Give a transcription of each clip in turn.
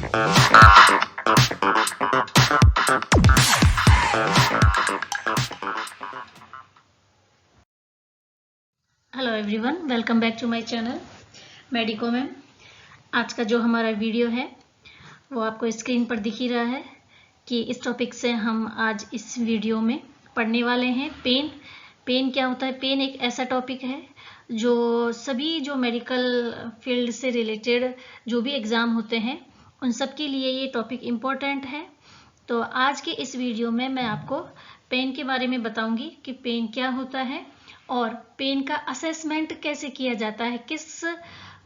Hello everyone, welcome back to my channel Medico में। आज का जो हमारा वीडियो है वो आपको स्क्रीन पर दिख ही रहा है कि इस टॉपिक से हम आज इस वीडियो में पढ़ने वाले हैं पेन क्या होता है। पेन एक ऐसा टॉपिक है जो सभी जो मेडिकल फील्ड से रिलेटेड जो भी एग्ज़ाम होते हैं उन सब के लिए ये टॉपिक इम्पोर्टेंट है। तो आज के इस वीडियो में मैं आपको पेन के बारे में बताऊंगी कि पेन क्या होता है और पेन का असेसमेंट कैसे किया जाता है, किस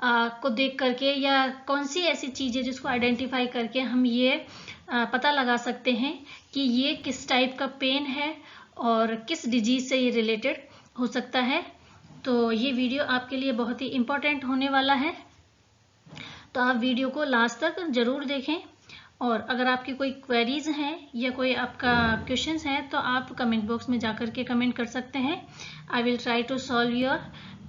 को देख करके या कौन सी ऐसी चीज़ है जिसको आइडेंटिफाई करके हम ये पता लगा सकते हैं कि ये किस टाइप का पेन है और किस डिजीज से ये रिलेटेड हो सकता है। तो ये वीडियो आपके लिए बहुत ही इम्पोर्टेंट होने वाला है, तो आप वीडियो को लास्ट तक ज़रूर देखें। और अगर आपकी कोई क्वेरीज हैं या कोई आपका क्वेश्चंस हैं तो आप कमेंट बॉक्स में जाकर के कमेंट कर सकते हैं। I will try to solve your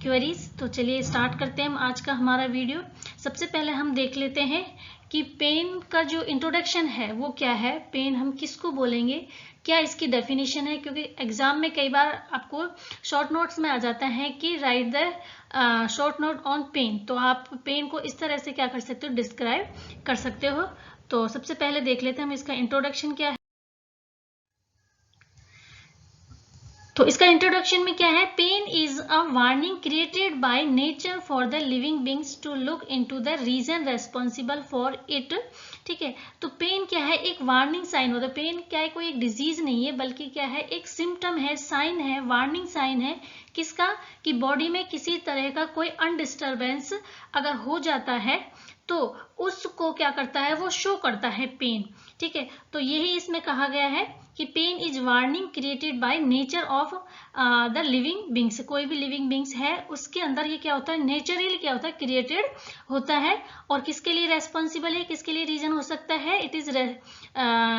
queries. तो चलिए स्टार्ट करते हैं हम आज का हमारा वीडियो। सबसे पहले हम देख लेते हैं कि पेन का जो इंट्रोडक्शन है वो क्या है, पेन हम किसको बोलेंगे, क्या इसकी डेफिनेशन है। क्योंकि एग्जाम में कई बार आपको शॉर्ट नोट्स में आ जाता है कि write the short note on pain, तो आप पेन को इस तरह से क्या कर सकते हो, डिस्क्राइब कर सकते हो। तो सबसे पहले देख लेते हैं हम इसका इंट्रोडक्शन क्या है। तो इसका इंट्रोडक्शन में क्या है, pain is a warning created by nature for the living beings to look into the reason responsible for it. ठीक है, तो पेन क्या है, एक वार्निंग साइन होता है। पेन क्या है, कोई एक डिजीज नहीं है बल्कि क्या है, एक सिम्टम है, साइन है, वार्निंग साइन है। किसका, कि बॉडी में किसी तरह का कोई अनडिस्टर्बेंस अगर हो जाता है तो उसको क्या करता है, वो शो करता है पेन। ठीक है, तो यही इसमें कहा गया है कि pain is warning created by nature of the living beings. कोई भी लिविंग बींग्स है उसके अंदर ये क्या होता है, नेचुरली क्या होता है, क्रिएटेड होता है। और किसके लिए रेस्पॉन्सिबल है, किसके लिए रीजन हो सकता है, इट इज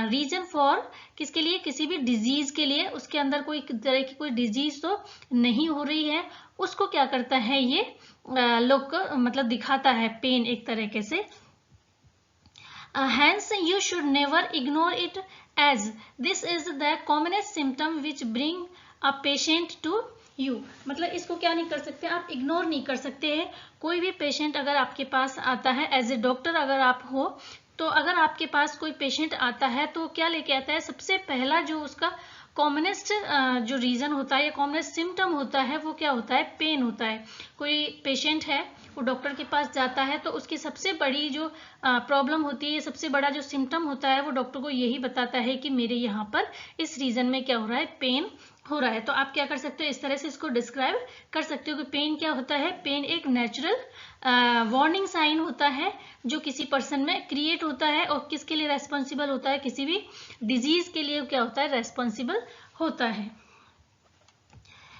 रीजन फॉर, किसके लिए, किसी भी डिजीज के लिए। उसके अंदर कोई तरह की कोई डिजीज तो नहीं हो रही है, उसको क्या करता है ये लोग को मतलब दिखाता है पेन एक तरीके से। Hence you should never ignore it as this is the commonest symptom which bring a patient to you। मतलब इसको क्या नहीं कर सकते, आप इग्नोर नहीं कर सकते हैं। कोई भी पेशेंट अगर आपके पास आता है, एज ए डॉक्टर अगर आप हो तो अगर आपके पास कोई पेशेंट आता है तो क्या लेके आता है, सबसे पहला जो उसका कॉमनेस्ट जो रीजन होता है या कॉमनेस्ट सिम्टम होता है वो क्या होता है, पेन होता है। कोई पेशेंट है वो डॉक्टर के पास जाता है तो उसकी सबसे बड़ी जो प्रॉब्लम होती है, सबसे बड़ा जो सिम्टम होता है वो डॉक्टर को यही बताता है कि मेरे यहाँ पर इस रीजन में क्या हो रहा है, पेन हो रहा है। तो आप क्या कर सकते हो, इस तरह से इसको डिस्क्राइब कर सकते हो कि पेन क्या होता है। पेन एक नेचुरल वार्निंग साइन होता है जो किसी पर्सन में क्रिएट होता है और किसके लिए रेस्पॉन्सिबल होता है, किसी भी डिजीज के लिए क्या होता है, रेस्पॉन्सिबल होता है।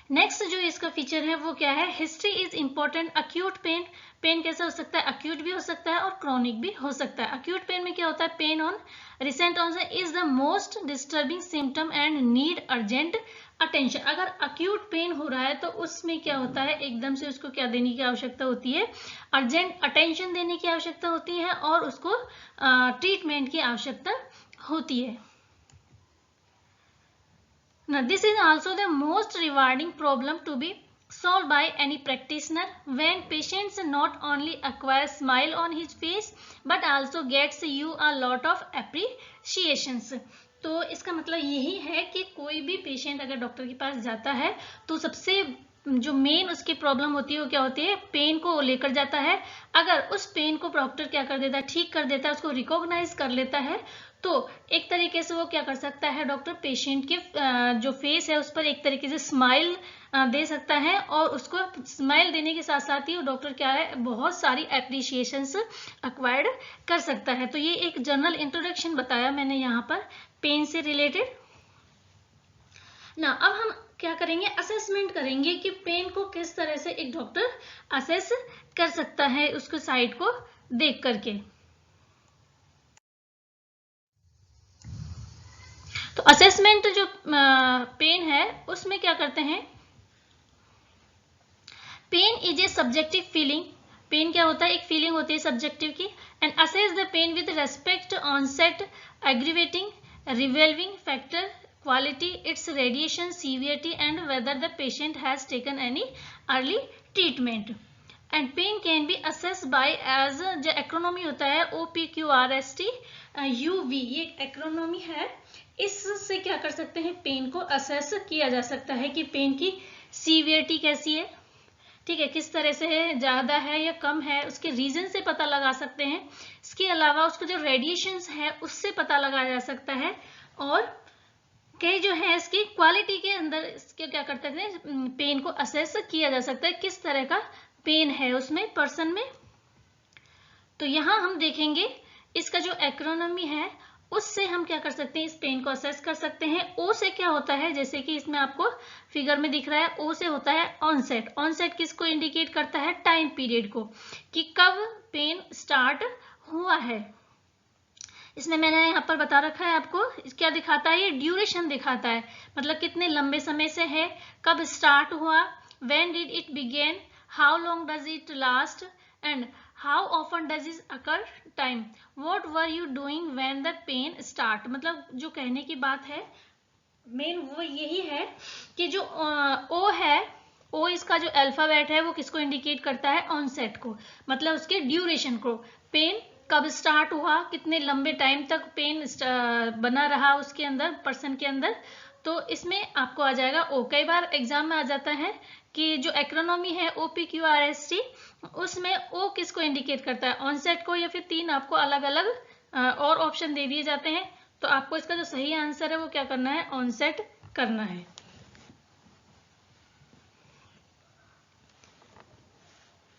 नेक्स्ट जो इसका फीचर है वो क्या है, history is important. Acute pain, pain कैसा हो सकता है, अक्यूट भी हो सकता है और क्रॉनिक भी हो सकता है। अक्यूट पेन में क्या होता है, pain on recent onset is the most disturbing symptom and need urgent attention. अगर अक्यूट पेन हो रहा है तो उसमें क्या होता है, एकदम से उसको क्या देने की आवश्यकता होती है, अर्जेंट अटेंशन देने की आवश्यकता होती है और उसको ट्रीटमेंट की आवश्यकता होती है। Now, this is also the most rewarding problem to be solved by any practitioner when patients not only acquire smile on his face but also gets you a lot of appreciations। तो इसका मतलब यही है कि कोई भी patient अगर doctor के पास जाता है तो सबसे जो मेन उसकी प्रॉब्लम होती है वो क्या होती है, पेन को लेकर जाता है। अगर उस पेन को डॉक्टर क्या कर देता है, ठीक कर देता है, उसको रिकॉग्नाइज कर लेता है तो एक तरीके से वो क्या कर सकता है, डॉक्टर पेशेंट के जो फेस है उस पर एक तरीके से स्माइल दे सकता है और उसको स्माइल देने के साथ साथ ही वो डॉक्टर क्या है, बहुत सारी एप्रिशिएशंस एक्वायर्ड कर सकता है। तो ये एक जनरल इंट्रोडक्शन बताया मैंने यहाँ पर पेन से रिलेटेड ना। अब हम क्या करेंगे, असेसमेंट करेंगे कि पेन को किस तरह से एक डॉक्टर असेस कर सकता है उसको साइड को देख करके। तो असेसमेंट जो पेन है उसमें क्या करते हैं, pain is a subjective feeling. Pain क्या होता है, एक फीलिंग होती है सब्जेक्टिव की। And assess the pain with respect onset, aggravating, relieving factor, quality, its radiation severity and whether the patient has taken any early treatment. And pain can be assessed by as जो एक्रोनॉमी होता है OPQRST UV, ये एक्रोनॉमी है। इससे क्या कर सकते हैं, पेन को असेस किया जा सकता है कि पेन की सीवियरिटी कैसी है, ठीक है, किस तरह से है, ज्यादा है या कम है, उसके रीजन से पता लगा सकते हैं। इसके अलावा उसका जो रेडिएशंस है उससे पता लगाया जा सकता है, और कई जो है इसकी क्वालिटी के अंदर इसके क्या करते हैं, पेन को असेस किया जा सकता है, किस तरह का पेन है उसमें पर्सन में। तो यहाँ हम देखेंगे इसका जो एक्रोनॉमी है उससे हम क्या कर सकते हैं, इस पेन को असेस कर सकते हैं। ओ से क्या होता है, जैसे कि इसमें आपको फिगर में दिख रहा है, ओ से होता है ऑनसेट। ऑनसेट किसको इंडिकेट करता है, टाइम पीरियड को, कि कब पेन स्टार्ट हुआ है। इसमें मैंने यहाँ पर बता रखा है आपको, क्या दिखाता है, ये ड्यूरेशन दिखाता है, मतलब कितने लंबे समय से है, कब स्टार्ट हुआ, when did it began, how long does it last, and how often does it occur time, what were you doing when the pain start. मतलब जो कहने की बात है मेन वो यही है कि जो ओ है, ओ इसका जो अल्फाबेट है वो किसको इंडिकेट करता है, ऑनसेट को, मतलब उसके ड्यूरेशन को, पेन कब स्टार्ट हुआ, कितने लंबे टाइम तक पेन बना रहा उसके अंदर, पर्सन के अंदर। तो इसमें आपको आ जाएगा ओ। कई बार एग्जाम में आ जाता है कि जो एक्रोनॉमी है OPQRST, उसमें ओ किसको इंडिकेट करता है, ऑनसेट को, या फिर तीन आपको अलग अलग और ऑप्शन दे दिए जाते हैं। तो आपको इसका जो सही आंसर है वो क्या करना है, ऑनसेट करना है।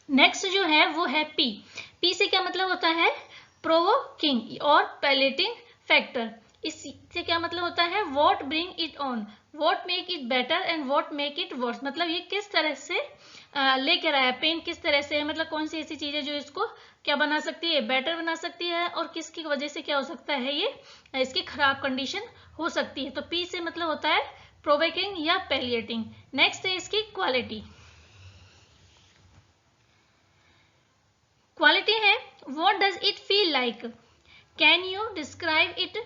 नेक्स्ट जो है वो है पी। पी से क्या मतलब होता है, प्रोवोकिंग और पैलेटिंग फैक्टर। इससे क्या मतलब होता है, what bring it on, what make it better and what make it worse. मतलब ये किस तरह से लेकर आया, पेन किस तरह से है, मतलब कौन सी ऐसी चीज है जो इसको क्या बना सकती है, बेटर बना सकती है, और किसकी वजह से क्या हो सकता है, ये इसकी खराब कंडीशन हो सकती है। तो पी से मतलब होता है प्रोवोकिंग या पैलिएटिंग। नेक्स्ट है इसकी क्वालिटी। क्वालिटी है what does it feel like, can you describe it,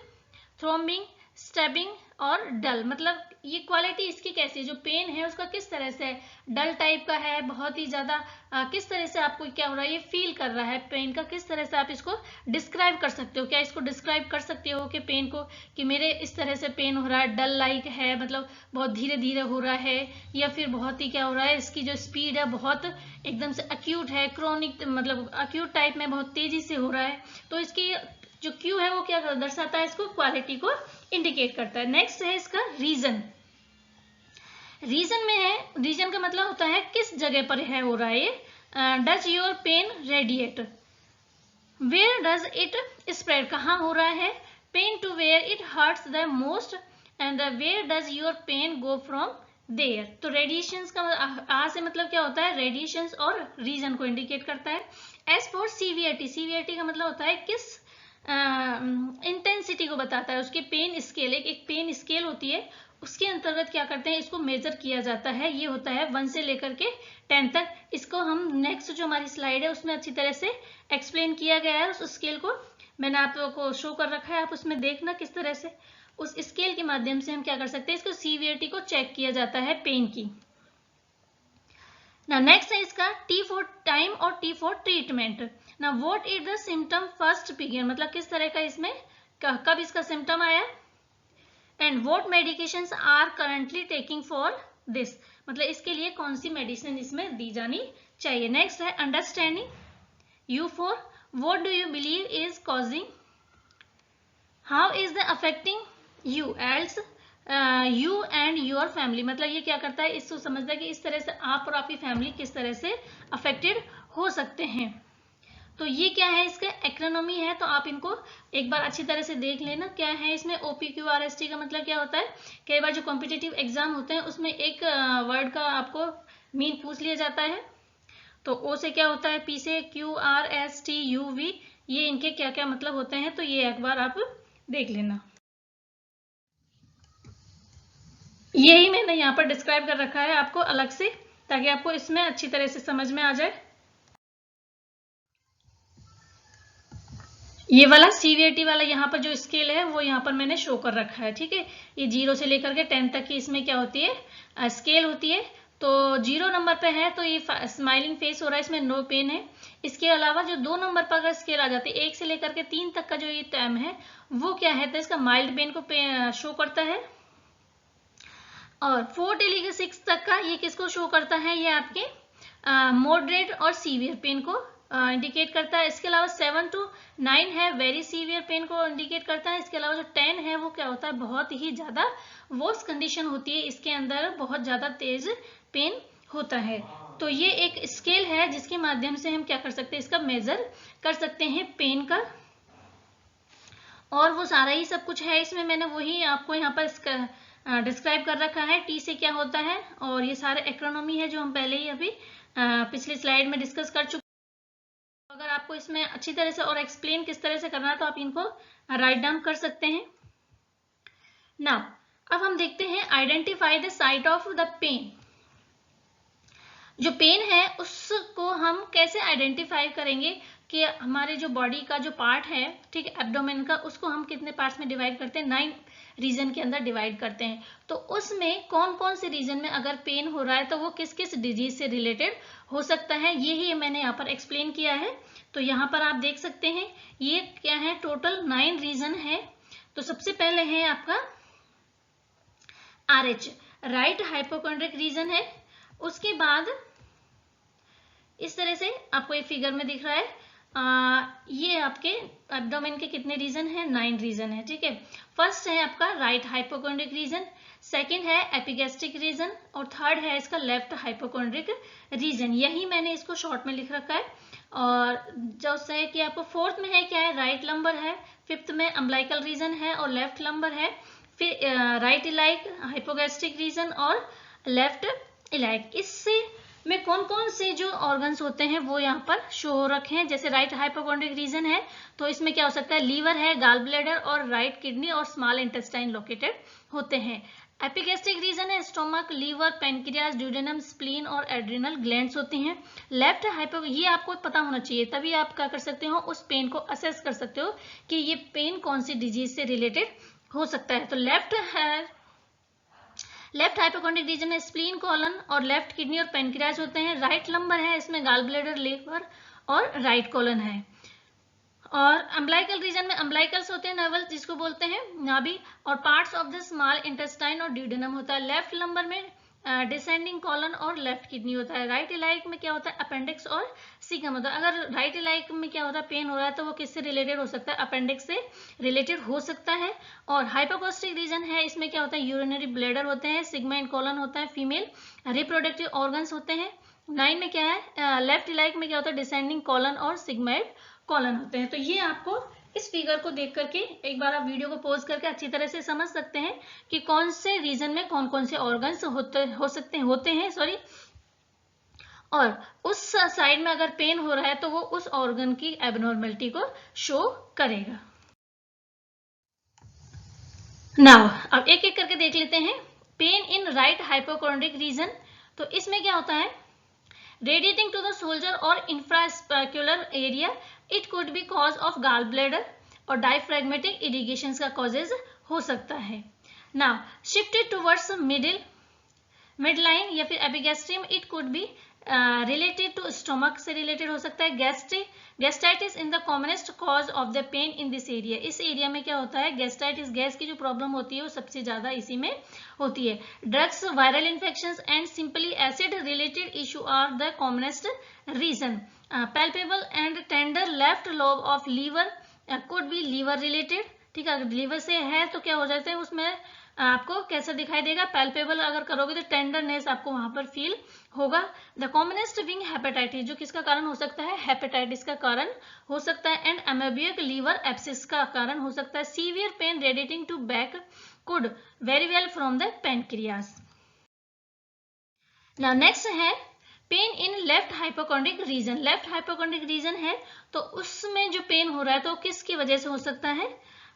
throbbing, stabbing और डल। मतलब ये क्वालिटी इसकी कैसी है, जो पेन है उसका किस तरह से है, डल टाइप का है, बहुत ही ज्यादा किस तरह से आपको क्या हो रहा है, ये फील कर रहा है पेन का, किस तरह से आप इसको डिस्क्राइब कर सकते हो। क्या इसको डिस्क्राइब कर सकते हो कि पेन को, कि मेरे इस तरह से पेन हो रहा है, डल लाइक है, मतलब बहुत धीरे धीरे हो रहा है, या फिर बहुत ही क्या हो रहा है, इसकी जो स्पीड है बहुत एकदम से अक्यूट है, क्रोनिक मतलब अक्यूट टाइप में बहुत तेजी से हो रहा है। तो इसकी जो क्यू है वो क्या दर्शाता है, इसको क्वालिटी को इंडिकेट करता है। नेक्स्ट है इसका रीजन। रीजन में है, रीजन का मतलब होता है किस जगह पर है हो रहा है ये। Does your pain radiate, where does it spread, कहाँ हो रहा है, pain to where it hurts the most, and where does your pain go from there. तो रेडिएशंस का आ से मतलब क्या होता है, रेडिएशंस और रीजन को इंडिकेट करता है। एज फॉर सीवियरिटी, सीवियरिटी का मतलब होता है किस इंटेंसिटी को बताता है, उसके पेन स्केल, एक पेन स्केल होती है, उसके अंतर्गत क्या करते हैं, इसको मेजर किया जाता है। ये होता है 1 से लेकर के 10 तक। इसको हम नेक्स्ट जो हमारी स्लाइड है उसमें अच्छी तरह से एक्सप्लेन किया गया है, उस स्केल को मैंने आपको शो कर रखा है, आप उसमें देखना किस तरह से उस स्केल के माध्यम से हम क्या कर सकते हैं, इसको सीवियरिटी को चेक किया जाता है पेन की। ना नेक्स्ट है इसका टी फॉर टाइम और टी फॉर ट्रीटमेंट। ना what is the symptom first begin, मतलब किस तरह का इसमें कब इसका सिम्टम आया, and what medications are currently taking for this, मतलब इसके लिए कौन सी मेडिसिन इसमें दी जानी चाहिए। नेक्स्ट है understanding. You for what do you believe is causing, how is the affecting you else you and your family, मतलब ये क्या करता है, इसको समझता है कि इस तरह से आप और आपकी फैमिली किस तरह से अफेक्टेड हो सकते हैं। तो ये क्या है, इसका एक्रोनॉमी है, तो आप इनको एक बार अच्छी तरह से देख लेना क्या है इसमें। OPQRST का मतलब क्या होता है, कई बार जो कॉम्पिटिटिव एग्जाम होते हैं उसमें एक वर्ड का आपको मीन पूछ लिया जाता है। तो O से क्या होता है, P से QRST UV, ये इनके क्या क्या मतलब होते हैं, तो ये एक बार आप देख लेना। यही मैंने यहाँ पर डिस्क्राइब कर रखा है आपको अलग से, ताकि आपको इसमें अच्छी तरह से समझ में आ जाए। ये वाला सीवियरिटी वाला यहाँ पर जो स्केल है वो यहाँ पर मैंने शो कर रखा है, ठीक है। ये 0 से लेकर के 10 तक की इसमें क्या होती है, स्केल होती है। तो 0 नंबर पे है तो ये स्माइलिंग फेस हो रहा है, इसमें नो पेन है। इसके अलावा जो 2 नंबर पर अगर स्केल आ जाती है 1 से लेकर के 3 तक का जो ये टर्म है वो क्या है, तो इसका माइल्ड पेन को शो करता है। और 4 से लेकर 6 तक का ये किसको शो करता है, ये आपके मॉडरेट और सीवियर पेन को इंडिकेट करता है। इसके अलावा 7 to 9 है, वेरी सीवियर पेन को इंडिकेट करता है। इसके अलावा जो 10 है वो क्या होता है, बहुत ही ज्यादा वर्स्ट कंडीशन होती है, इसके अंदर बहुत ज्यादा तेज पेन होता है। तो ये एक स्केल है जिसके माध्यम से हम क्या कर सकते हैं, इसका मेजर कर सकते हैं पेन का। और वो सारा ही सब कुछ है इसमें, मैंने वही आपको यहाँ पर डिस्क्राइब कर रखा है। टी से क्या होता है, और ये सारे एक्रोनॉमी है जो हम पहले ही अभी पिछली स्लाइड में डिस्कस कर चुके। अगर आपको इसमें अच्छी तरह से और एक्सप्लेन किस तरह से करना है तो आप इनको राइट डाउन कर सकते हैं। नाउ अब हम देखते हैं identify the site of the pain. जो पेन है उसको हम कैसे आइडेंटिफाई करेंगे कि हमारे जो बॉडी का जो पार्ट है, ठीक है, एब्डोमेन का, उसको हम कितने पार्ट्स में डिवाइड करते हैं, 9 रीजन के अंदर डिवाइड करते हैं। तो उसमें कौन कौन से रीजन में अगर पेन हो रहा है तो वो किस किस डिजीज से रिलेटेड हो सकता है, यही मैंने यहाँ पर एक्सप्लेन किया है। तो यहाँ पर आप देख सकते हैं ये क्या है, टोटल 9 रीजन है। तो सबसे पहले है आपका RH, राइट हाइपोकॉन्ड्रिक रीजन है। उसके बाद इस तरह से आपको एक फिगर में दिख रहा है, ये आपके एब्डोमेन के कितने रीजन है, 9 रीजन है, ठीक है। फर्स्ट है आपका राइट हाइपोकॉन्ड्रिक रीजन, सेकंड है एपिगैस्ट्रिक रीजन, और थर्ड है इसका लेफ्ट हाइपोकॉन्ड्रिक रीजन। यही मैंने इसको शॉर्ट में लिख रखा है। और जो है कि आपको फोर्थ में है क्या है, राइट लंबर है, फिफ्थ में अम्बिलिकल रीजन है और लेफ्ट लंबर है, फिर राइट इलाइक, हाइपोगैस्ट्रिक रीजन और लेफ्ट इलाइक। इससे में कौन कौन से जो ऑर्गन्स होते हैं वो यहाँ पर शो हो रखे हैं। जैसे राइट हाइपोकॉन्ड्रिक रीजन है तो इसमें क्या हो सकता है, लीवर है, गाल ब्लैडर और राइट किडनी और स्मॉल इंटेस्टाइन लोकेटेड होते हैं। एपिगैस्ट्रिक रीजन है, stomach, liver, pancreas, duodenum, spleen और एड्रिनल ग्लैंड्स होती हैं। लेफ्ट हाइपो, ये आपको पता होना चाहिए, तभी आप क्या कर सकते हो, उस पेन को असेस कर सकते हो कि ये पेन कौन सी डिजीज से रिलेटेड हो सकता है। तो लेफ्ट हाइपोकॉन्ड्रिक रीजन में स्प्लीन, कॉलन और लेफ्ट किडनी और पेनक्रियाज होते हैं। राइट लंबर है, इसमें गाल ब्लैडर, लीवर और राइट कॉलन है। और अम्बिलिकल रीजन में अम्बिलिकल्स होते हैं, नर्वल जिसको बोलते हैं नाभि, और parts of the small intestine और ड्यूडेनम होता है। लेफ्ट लंबर में डिसेंडिंग कॉलन और लेफ्ट किडनी होता है। राइट इलाइक में क्या होता है, अपेंडिक्स और सीगम होता है। अगर राइट इलाइक में क्या होता है, पेन हो रहा है तो वो किससे रिलेटेड हो सकता है, अपेंडिक्स से रिलेटेड हो सकता है। और हाइपोगैस्ट्रिक रीजन है, इसमें क्या होता है, यूरिनरी ब्लैडर होते हैं, सिग्माइड कॉलन होता है, फीमेल रिप्रोडक्टिव ऑर्गन्स होते हैं। 9 में क्या है, लेफ्ट इलाइक में क्या होता है, डिसेंडिंग कॉलन और सिग्माइड कॉलन होते हैं। तो ये आपको इस फिगर को देख करके एक बार आप वीडियो को पॉज करके अच्छी तरह से समझ सकते हैं कि कौन से रीजन में कौन से ऑर्गन्स होते हैं सॉरी। और उस साइड में अगर पेन हो रहा है तो वो उस ऑर्गन की एबनॉर्मलिटी को शो करेगा। नाउ अब एक एक करके देख लेते हैं। Pain in right hypochondriac region, तो इसमें क्या होता है, रेडिएटिंग टू द शोल्डर और infrascapular area, it could be cause of gall bladder और डायफ्रैग्मेटिक इरिगेशन का कॉजेज हो सकता है। Now shifted towards mid line या फिर epigastrium, it could be related to stomach से रिलेटेड हो सकता है। Gastritis in the commonest cause of the pain in this area, इस एरिया में क्या होता है, गैस्ट्राइटिस, गैस की जो प्रॉब्लम होती है वो सबसे ज्यादा इसी में होती है। Drugs, viral infections and simply acid related issue are the commonest reason. Palpable and tender left lobe of liver could be liver related, ठीक है। अगर लीवर से है तो क्या हो जाता है, उसमें आपको कैसा दिखाई देगा, पैल्पेबल अगर करोगे तो टेंडरनेस आपको वहां पर फील होगा। द कॉमनेस्ट विंग हेपेटाइटिस, जो किसका कारण हो सकता है, हेपेटाइटिस का कारण हो सकता है। एंड अमेबियक लीवर एब्सिस का कारण हो सकता है। Severe pain radiating to back could very well from the pancreas. Now next है pain in left hypochondriac region. Left hypochondriac region है तो उसमें जो पेन हो रहा है तो किसकी वजह से हो सकता है,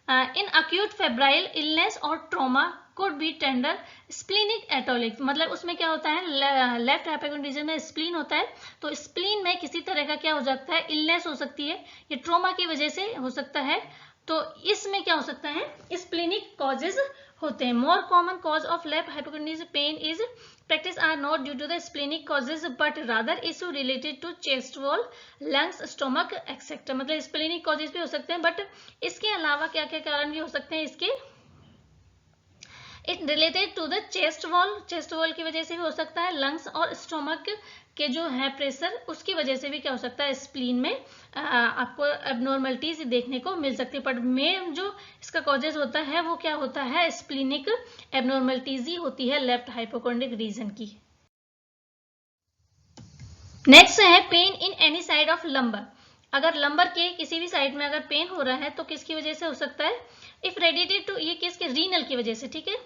इन अक्यूट फेब्राइल इलनेस और trauma could be tender splenic etiologic, मतलब उसमें क्या होता है, लेफ्ट हाइपोगोनाइटिस में स्प्लीन होता है, तो स्प्लीन में किसी तरह का क्या हो सकता है, इलनेस हो सकती है, ये ट्रोमा की वजह से हो सकता है, तो इसमें क्या हो सकता है, स्प्लीनिक कॉजेज होते हैं। More common cause of left हाइपोगोनाइटिस pain is practice are not due to the splenic causes but rather issue related to chest wall, lungs, stomach etc. मतलब स्प्लेनिक कॉजेज भी हो सकते हैं, बट इसके अलावा क्या क्या कारण भी हो सकते हैं इसके, it related to the chest wall की वजह से भी हो सकता है, लंग्स और स्टोमक के जो है प्रेशर उसकी वजह से भी क्या हो सकता है, स्प्लीन में आपको एबनॉर्मलिटीज देखने को मिल सकती है, पर मेन जो इसका कॉजेज होता है वो क्या होता है, स्प्लीनिक एबनॉर्मलिटीज ही होती है लेफ्ट हाइपोकोंड्रिक रीजन की। नेक्स्ट है pain in any side of lumbar, अगर लंबर के किसी भी साइड में अगर पेन हो रहा है तो किसकी वजह से हो सकता है, इफ रिलेटेड टू, ये किसके, रीनल की वजह से, ठीक है,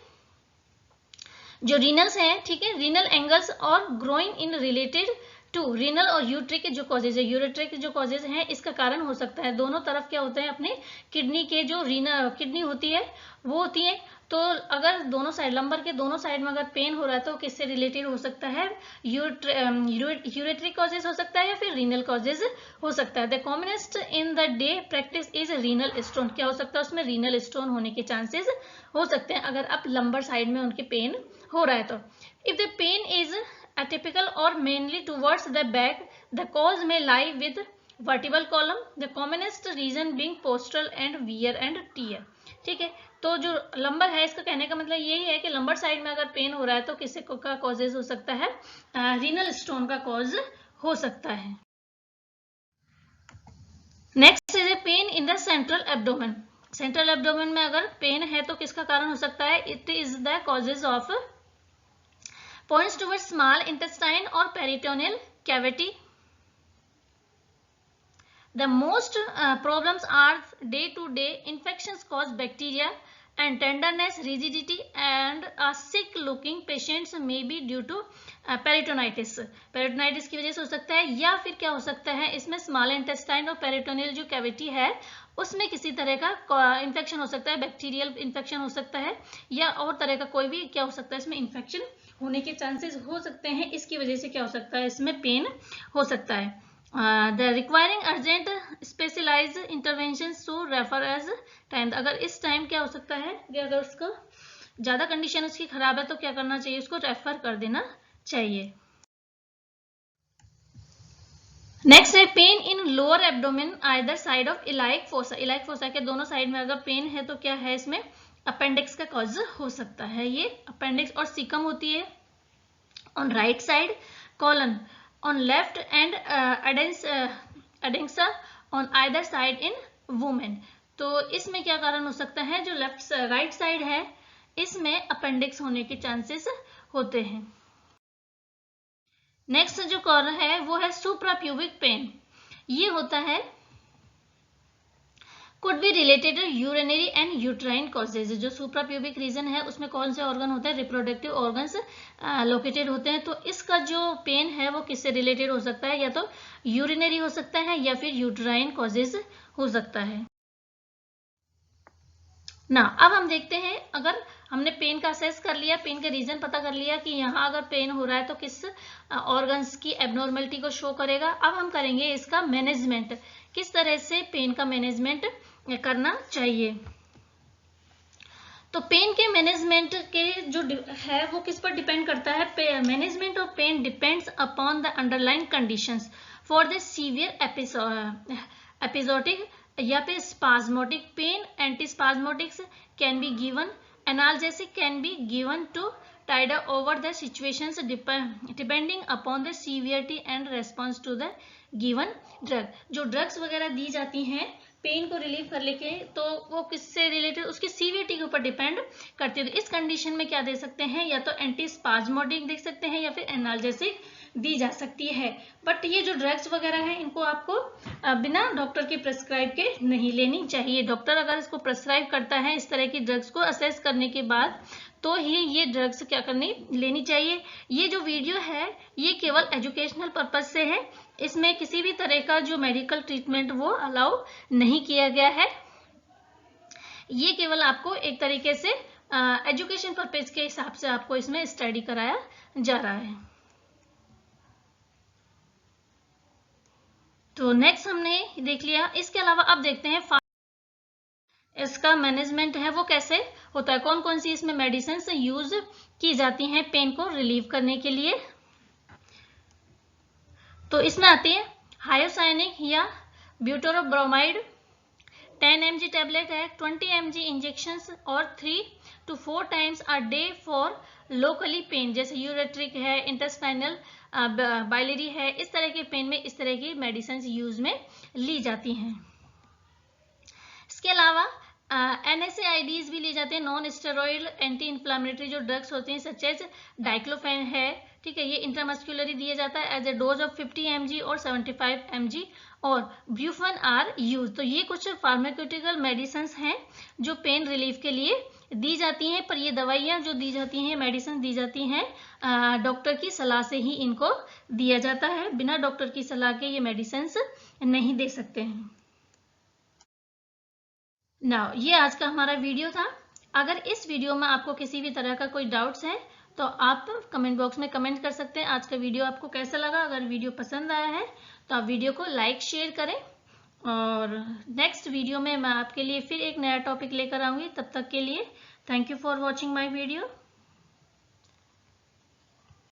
जो रीनल्स हैं, ठीक है, रीनल एंगल्स और growing in related to renal और यूट्रिक जो कॉजेज है, यूरेट्रिक जो कॉजेज हैं इसका कारण हो सकता है। दोनों तरफ क्या होते हैं, अपने किडनी के जो रीनल किडनी होती है वो होती है, तो अगर दोनों साइड, लंबर के दोनों साइड में अगर पेन हो रहा है तो किससे रिलेटेड हो सकता है, यूरेट्रिक कॉजेज हो सकता है या फिर रीनल कॉजेज हो सकता है। The commonest in the day practice is renal stone, क्या हो सकता है उसमें, रीनल स्टोन होने के चांसेस हो सकते हैं अगर आप लंबर साइड में उनके पेन हो रहा है तो। If the pain is atypical or mainly towards the back, the cause may lie with vertebral column, the commonest reason being postural and wear and tear, ठीक है, तो जो लंबर है इसका कहने का मतलब यही है कि लंबर साइड में अगर पेन हो रहा है तो किसी का कॉजेज हो सकता है, रीनल स्टोन का कॉज हो सकता है। Next is a pain in the central abdomen, central abdomen में अगर पेन है तो किसका कारण हो सकता है, it is the causes of points towards small intestine or peritoneal cavity. The most problems are day-to-day infections caused bacteria and tenderness, rigidity, and sick-looking patients may be due to peritonitis. Peritonitis की वजह से हो सकता है, या फिर क्या हो सकता है इसमें स्मॉल इंटेस्टाइन और पेरिटोनियल जो कैविटी है उसमें किसी तरह का इन्फेक्शन हो सकता है, बैक्टीरियल इन्फेक्शन हो सकता है या और तरह का कोई भी क्या हो सकता है इसमें इन्फेक्शन होने के चांसेस हो सकते हैं, इसकी वजह से क्या हो सकता है इसमें पेन हो सकता है। The requiring urgent specialised intervention to refer as time, अगर इस टाइम क्या हो सकता है कि अगर उसको ज्यादा कंडीशन उसकी खराब है तो क्या करना चाहिए, उसको रेफर कर देना चाहिए। नेक्स्ट है pain in lower abdomen either side of iliac fossa, iliac fossa के दोनों साइड में अगर पेन है तो क्या है इसमें अपेंडिक्स का कॉज हो सकता है, ये अपेंडिक्स और सीकम होती है on right side, colon on left and adnexa on either side in women, तो इसमें क्या कारण हो सकता है, जो लेफ्ट राइट साइड है इसमें अपेंडिक्स होने के चांसेस होते हैं। नेक्स्ट जो कारण है वो है सुप्राप्यूबिक पेन, ये होता है could be related to urinary and uterine causes, जो सुप्राप्यूबिक रीजन है उसमें कौन से ऑर्गन होते हैं, रिप्रोडक्टिव ऑर्गन्स लोकेटेड होते हैं, तो इसका जो पेन है वो किससे रिलेटेड हो सकता है, या तो यूरिनरी हो सकता है या फिर यूटराइन कॉजेज हो सकता है ना। अब हम देखते हैं, अगर हमने पेन का असेस कर लिया, पेन का रीजन पता कर लिया कि यहाँ अगर पेन हो रहा है तो किस ऑर्गन्स की एबनॉर्मलिटी को शो करेगा, अब हम करेंगे इसका मैनेजमेंट, किस तरह से पेन का मैनेजमेंट करना चाहिए। तो पेन के मैनेजमेंट के जो है वो किस पर डिपेंड करता है, management of pain depends upon the underlying conditions for the severe episodic या फिर spasmodic pain, antispasmodics can be given, analgesic can be given to tide over the situations depending upon the severity and response to the given drug, जो drugs वगैरह दी जाती हैं pen को relieve कर लेके तो वो किससे रिलेटेड, उसकी सीवियरिटी के ऊपर डिपेंड करती है। तो इस कंडीशन में क्या दे सकते हैं, या तो एंटीस्पाज्मोटिक दे सकते हैं या फिर एनाल्जेसिक दी जा सकती है, बट ये जो ड्रग्स वगैरह है इनको आपको बिना डॉक्टर के प्रेस्क्राइब के नहीं लेनी चाहिए। डॉक्टर अगर इसको प्रेस्क्राइब करता है इस तरह की ड्रग्स को असेस करने के बाद तो ही ये ड्रग्स क्या करनी लेनी चाहिए। ये जो वीडियो है ये केवल एजुकेशनल पर्पज से है, इसमें किसी भी तरह का जो मेडिकल ट्रीटमेंट वो अलाउ नहीं किया गया है। ये केवल आपको एक तरीके से एजुकेशन पर्पज के हिसाब से आपको इसमें स्टडी कराया जा रहा है। तो नेक्स्ट हमने देख लिया। इसके अलावा अब देखते हैं इसका मैनेजमेंट है वो कैसे होता है, कौन कौन सी इसमें मेडिसिन यूज की जाती हैं पेन को रिलीव करने के लिए। तो इसमें आती है हायोसाइनिक या ब्यूटरोब्रोमाइड 10 mg टैबलेट है, 20 mg इंजेक्शंस और 3 to 4 times a day for locally pain, जैसे यूरेट्रिक है, इंटेस्टाइनल बाइलरी है, इस तरह के पेन में इस तरह की मेडिसिन यूज में ली जाती हैं। इसके अलावा NSAIDs भी ली जाते हैं, नॉन स्टेरॉइड एंटी इन्फ्लामेटरी जो ड्रग्स होते हैं सच एज डाइक्लोफेन है, ठीक है, ये इंट्रामस्कुलरी दिया जाता है as a dose of 50 mg और 75 mg और ब्रूफेन आर यूज। तो ये कुछ फार्मास्यूटिकल मेडिसिन हैं जो पेन रिलीफ के लिए दी जाती हैं, पर ये दवाइयाँ जो दी जाती हैं, मेडिसिन दी जाती हैं, डॉक्टर की सलाह से ही इनको दिया जाता है, बिना डॉक्टर की सलाह के ये मेडिसिन नहीं दे सकते हैं। नाउ ये आज का हमारा वीडियो था। अगर इस वीडियो में आपको किसी भी तरह का कोई डाउट्स है तो आप कमेंट बॉक्स में कमेंट कर सकते हैं। आज का वीडियो आपको कैसा लगा? अगर वीडियो पसंद आया है तो आप वीडियो को लाइक शेयर करें, और नेक्स्ट वीडियो में मैं आपके लिए फिर एक नया टॉपिक लेकर आऊंगी। तब तक के लिए thank you for watching my video.